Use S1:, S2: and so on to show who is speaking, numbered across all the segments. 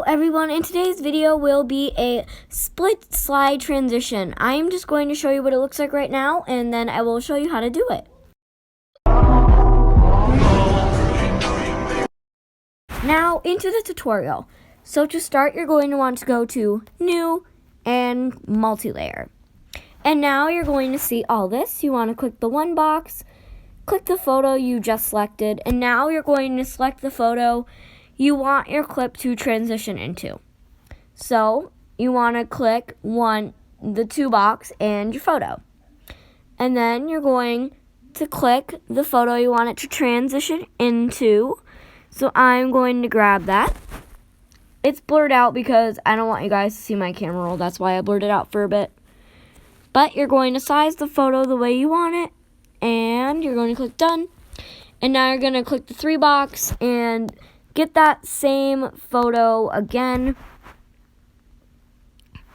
S1: everyone, in today's video will be a split slide transition. I'm just going to show you what it looks like right now, and then I will show you how to do it. Now into the tutorial. So to start, you're going to want to go to New and Multi-Layer. And now you're going to see all this. You want to click the one box, click the photo you just selected, and now you're going to select the photo you want your clip to transition into. So you want to click the two box and your photo. And then you're going to click the photo you want it to transition into. So I'm going to grab that. It's blurred out because I don't want you guys to see my camera roll. That's why I blurred it out for a bit. But you're going to size the photo the way you want it. And you're going to click done. And now you're going to click the three box and get that same photo again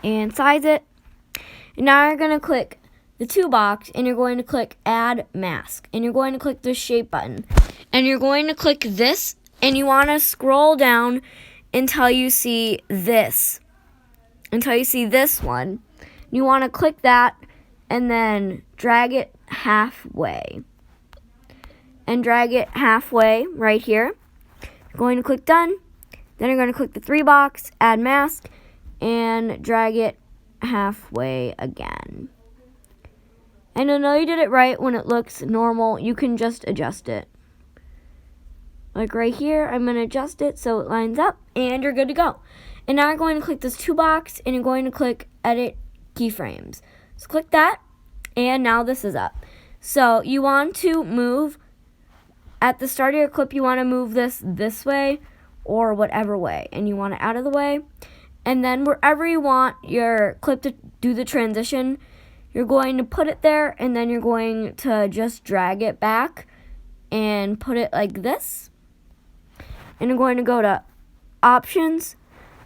S1: and size it. And now you're going to click the two box and you're going to click add mask. And you're going to click the shape button. And you're going to click this and you want to scroll down until you see this. Until you see this one. You want to click that and then drag it halfway. And drag it halfway right here. You're going to click done. Then you're going to click the three box, add mask, and drag it halfway again. And I know you did it right when it looks normal. You can just adjust it. Like right here, I'm going to adjust it so it lines up, and you're good to go. And now you're going to click this two box, and you're going to click edit keyframes. So click that, and now this is up. So you want to move, at the start of your clip, you want to move this way or whatever way, and you want it out of the way. And then wherever you want your clip to do the transition, you're going to put it there, and then you're going to just drag it back and put it like this. And you're going to go to Options,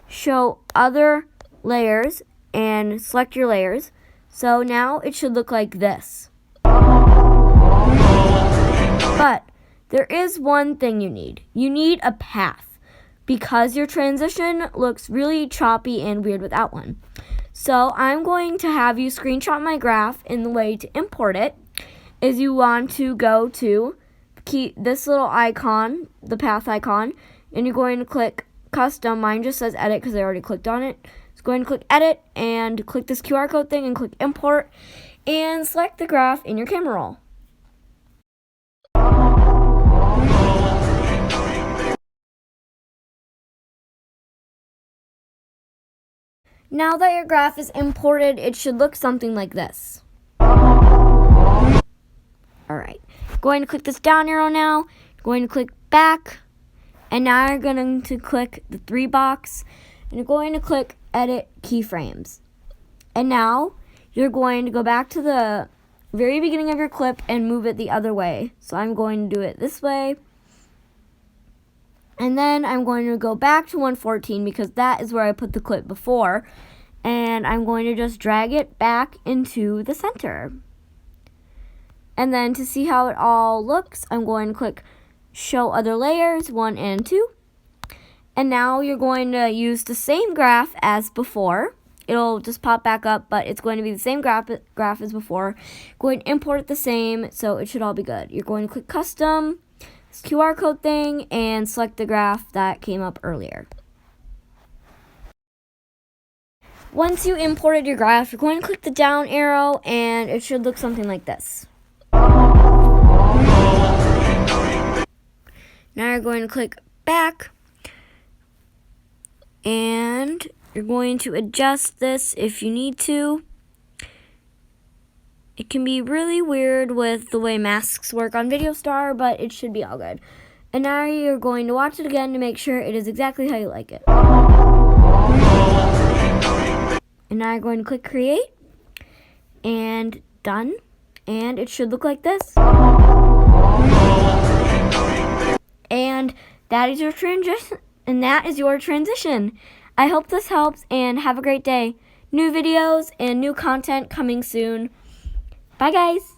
S1: Show Other Layers, and select your layers. So now it should look like this. But there is one thing you need. You need a path because your transition looks really choppy and weird without one. So I'm going to have you screenshot my graph, and the way to import it is you want to go to this little icon, the path icon, and you're going to click custom. Mine just says edit because I already clicked on it. So going to click edit and click this QR code thing and click import and select the graph in your camera roll. Now that your graph is imported, it should look something like this. Alright, going to click this down arrow now, going to click back, and now you're going to click the three box, and you're going to click edit keyframes. And now you're going to go back to the very beginning of your clip and move it the other way. So I'm going to do it this way. And then I'm going to go back to 114 because that is where I put the clip before. And I'm going to just drag it back into the center. And then to see how it all looks, I'm going to click Show Other Layers, 1 and 2. And now you're going to use the same graph as before. It'll just pop back up, but it's going to be the same graph as before. Going to import it the same, so it should all be good. You're going to click Custom, this QR code thing, and select the graph that came up earlier. Once you imported your graph, you're going to click the down arrow, and it should look something like this. Now you're going to click back, and you're going to adjust this if you need to. It can be really weird with the way masks work on VideoStar, but it should be all good. And now you're going to watch it again to make sure it is exactly how you like it. And now you're going to click create and done. And it should look like this. And that is your transition. I hope this helps, and have a great day. New videos and new content coming soon. Bye, guys.